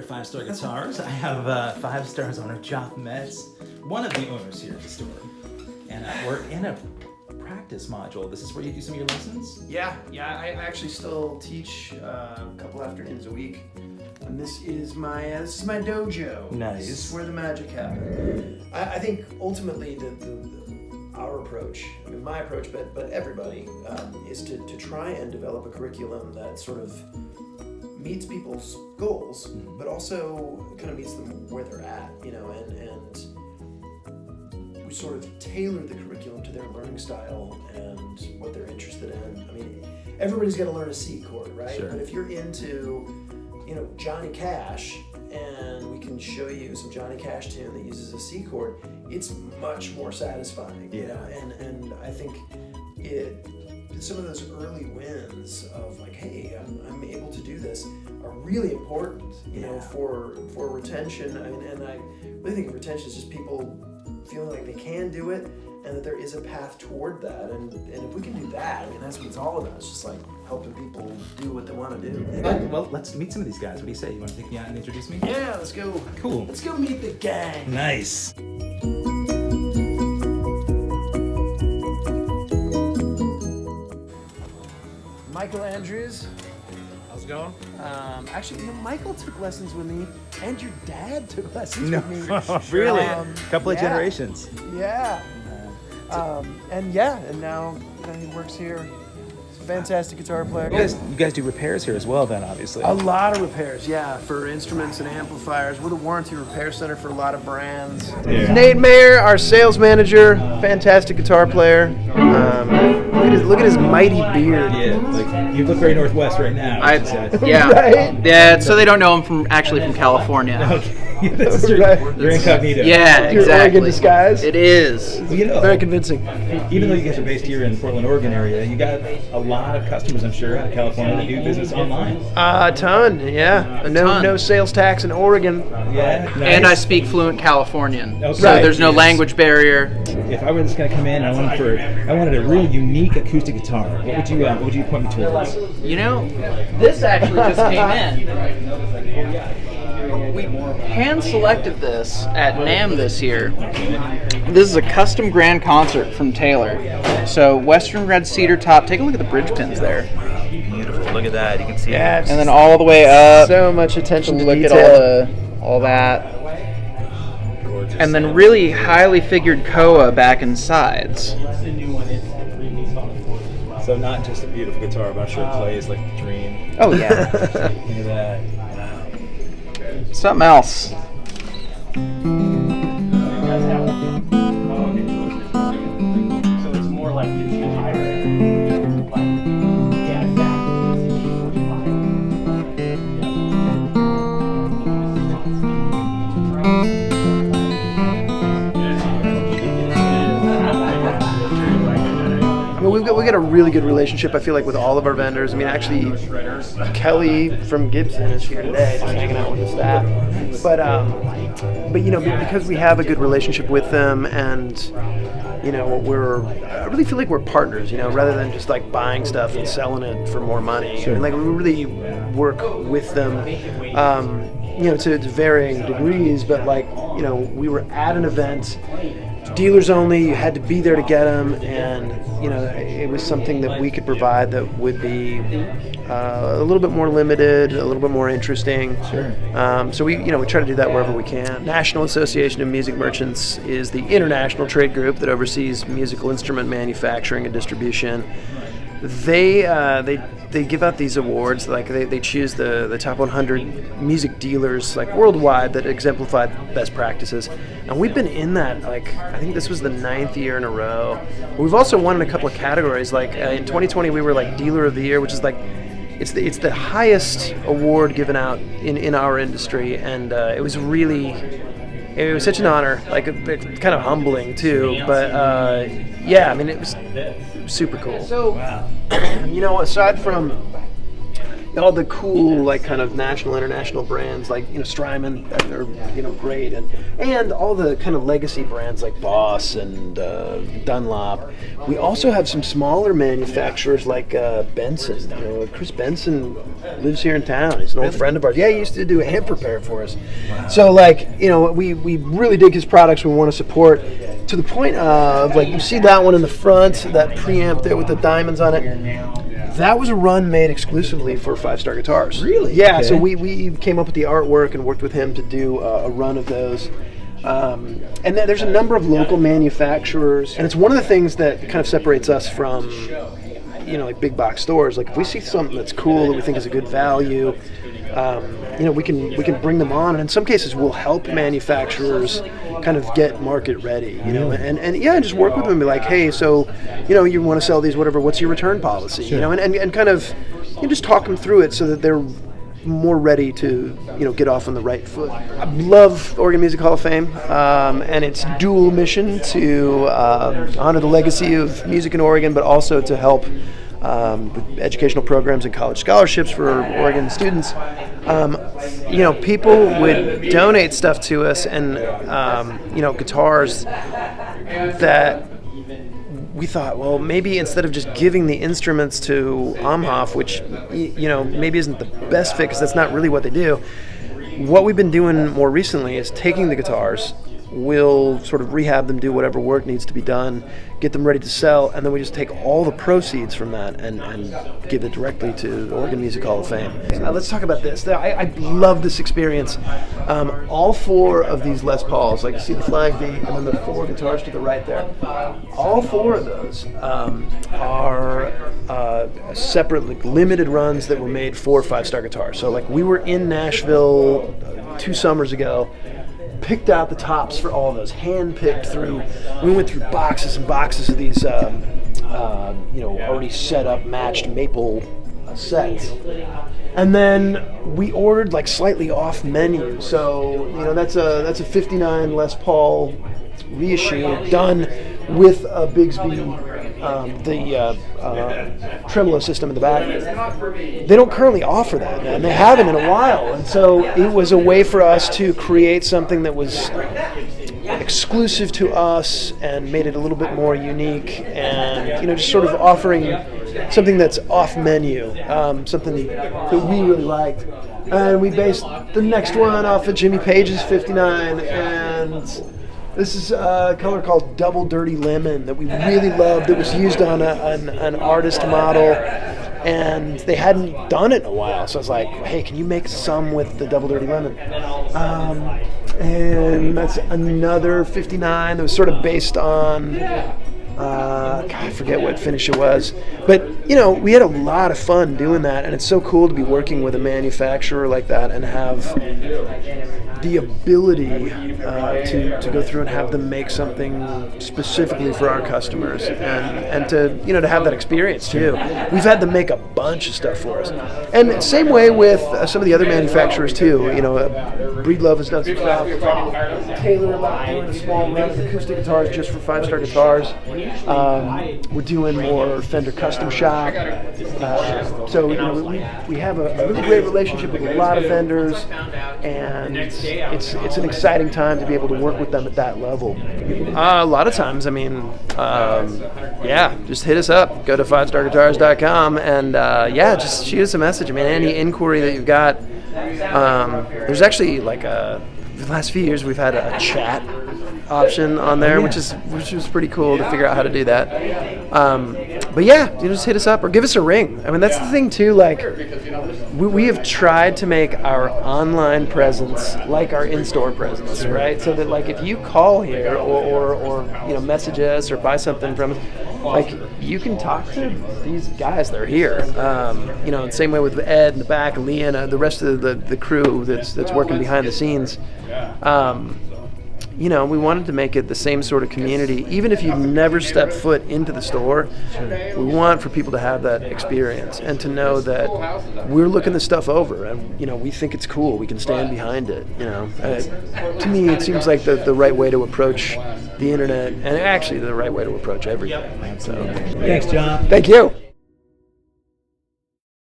at 5 Star Guitars. I have 5 Stars owner Joff Metz, one of the owners here at the store. And we're in a practice module. This is where you do some of your lessons? Yeah, I actually still teach a couple afternoons a week. And this is my dojo. Nice. This is where the magic happens. I think ultimately our approach, I mean my approach, but everybody, is to try and develop a curriculum that sort of meets people's goals, but also kind of meets them where they're at, and we sort of tailor the curriculum to their learning style and what they're interested in. I mean, everybody's got to learn a C chord, right? Sure. But if you're into, Johnny Cash, and we can show you some Johnny Cash tune that uses a C chord, it's much more satisfying. And I think some of those early wins of like, hey, I'm able to do this are really important, for retention. I mean, and I really think retention is just people feeling like they can do it and that there is a path toward that. And if we can do that, I mean, that's what it's all about. It's just like helping people do what they want to do. Well, let's meet some of these guys. What do you say? You want to take me out and introduce me? Yeah, let's go. Cool. Let's go meet the gang. Nice. Michael Andrews. How's it going? Actually, Michael took lessons with me, and your dad took lessons with me. Really? Couple of generations. Yeah. And now he works here. He's a fantastic guitar player. You guys do repairs here as well, then, obviously. A lot of repairs, for instruments and amplifiers. We're the warranty repair center for a lot of brands. Yeah. Nate Mayer, our sales manager, fantastic guitar player. Look at his mighty beard. Yeah, like you look very Northwest right now. Yeah. Right? Yeah, so they don't know I'm from California. Okay, that's true. Right. You're incognito. Yeah, Your exactly. Oregon disguise. It is. Very convincing. Even though you guys are based here in Portland, Oregon area, you got a lot of customers, I'm sure, out of California that do business online. A ton, yeah. No sales tax in Oregon. Yeah. Nice. And I speak fluent Californian, Okay. so there's no language barrier. If I were just going to come in, I wanted a real unique acoustic guitar. What would you point me towards? This actually just came in. We hand-selected this at NAMM this year. This is a custom grand concert from Taylor. So Western red cedar top. Take a look at the bridge pins there. Beautiful. Look at that. You can see it. And then all the way up. So much attention to Look detail. at all that. Gorgeous. And then really highly figured koa back and sides. So not just a beautiful guitar, but I'm sure it plays like a dream. Oh yeah. Look at that. Something else. So it's more like We got a really good relationship, I feel like, with all of our vendors. I mean, actually, Kelly from Gibson is here today, just hanging out with the staff. But because we have a good relationship with them, and I really feel like we're partners. Rather than just like buying stuff and selling it for more money. Sure. And, like, we really work with them. To varying degrees, but we were at an event, dealers only, you had to be there to get them, and it was something that we could provide that would be a little bit more limited, a little bit more interesting. Sure. So we try to do that wherever we can. National Association of Music Merchants is the international trade group that oversees musical instrument manufacturing and distribution. They give out these awards, like they choose the top 100 music dealers like worldwide that exemplify best practices, and we've been in that, like, I think this was the 9th year in a row. We've also won in a couple of categories, like in 2020 we were like Dealer of the Year, which is like it's the highest award given out in our industry, and it was such an honor, like kind of humbling too, but it was super cool. So, Wow. aside from, all the cool, like, kind of national, international brands, like, Strymon, that are, great, and all the kind of legacy brands like Boss and Dunlop. We also have some smaller manufacturers like Benson. Chris Benson lives here in town. He's an old friend of ours. Yeah, he used to do a hip repair for us. Wow. So, like, we really dig his products. We want to support to the point of, like, you see that one in the front, that preamp there with the diamonds on it. That was a run made exclusively for 5-Star Guitars. Really? Yeah, okay. So we came up with the artwork and worked with him to do a run of those. And then there's a number of local manufacturers, and it's one of the things that kind of separates us from, like big box stores. Like, if we see something that's cool that we think is a good value, we can bring them on, and in some cases we'll help manufacturers kind of get market ready, and just work with them and be like, hey, so, you want to sell these, whatever, what's your return policy, Sure. and kind of just talk them through it so that they're more ready to, get off on the right foot. I love Oregon Music Hall of Fame, and its dual mission to honor the legacy of music in Oregon, but also to help with educational programs and college scholarships for Oregon students. People would donate stuff to us, and guitars that we thought, well, maybe instead of just giving the instruments to Amhoff, which maybe isn't the best fit because that's not really what they do. What we've been doing more recently is taking the guitars, we'll sort of rehab them, do whatever work needs to be done, get them ready to sell, and then we just take all the proceeds from that and give it directly to the Oregon Music Hall of Fame. Let's talk about this. I love this experience. All 4 of these Les Pauls, like you see the Flying V, and then the 4 guitars to the right there, all 4 of those are separate, like, limited runs that were made for 5-Star Guitars. So, like, we were in Nashville 2 summers ago, picked out the tops for all of those, hand-picked through. We went through boxes and boxes of these, already set up, matched maple sets. And then we ordered, like, slightly off menu. So, that's a 59 Les Paul reissue done with a Bigsby, the tremolo system in the back. They don't currently offer that, and they haven't in a while. And so it was a way for us to create something that was exclusive to us and made it a little bit more unique, and just sort of offering something that's off menu, something that we really liked. And we based the next one off of Jimmy Page's 59, and this is a color called Double Dirty Lemon that we really loved, that was used on an artist model, and they hadn't done it in a while. So I was like, hey, can you make some with the Double Dirty Lemon? And that's another 59 that was sort of based on, I forget what finish it was. But, we had a lot of fun doing that, and it's so cool to be working with a manufacturer like that and have the ability to go through and have them make something specifically for our customers, and to have that experience too. We've had them make a bunch of stuff for us, and same way with some of the other manufacturers too. Breedlove has done some stuff. Taylor about doing a small run of acoustic guitars just for 5-Star Guitars. We're doing more Fender Custom Shop. So we have a really great relationship with a lot of vendors, and it's an exciting time to be able to work with them at that level. A lot of times, just hit us up. Go to 5starguitars.com and just shoot us a message. Any inquiry that you've got. There's actually the last few years we've had a chat option on there, which was pretty cool to figure out how to do that. Just hit us up or give us a ring. That's the thing too. We have tried to make our online presence like our in-store presence, right? So that if you call here or message us or buy something from us, you can talk to these guys that are here. The same way with Ed in the back, and Lee and the rest of the crew that's working behind the scenes. We wanted to make it the same sort of community. Even if you've never stepped foot into the store, we want for people to have that experience and to know that we're looking this stuff over and, we think it's cool. We can stand behind it, To me, it seems like the right way to approach the internet, and actually the right way to approach everything. So, Thanks, John. Thank you.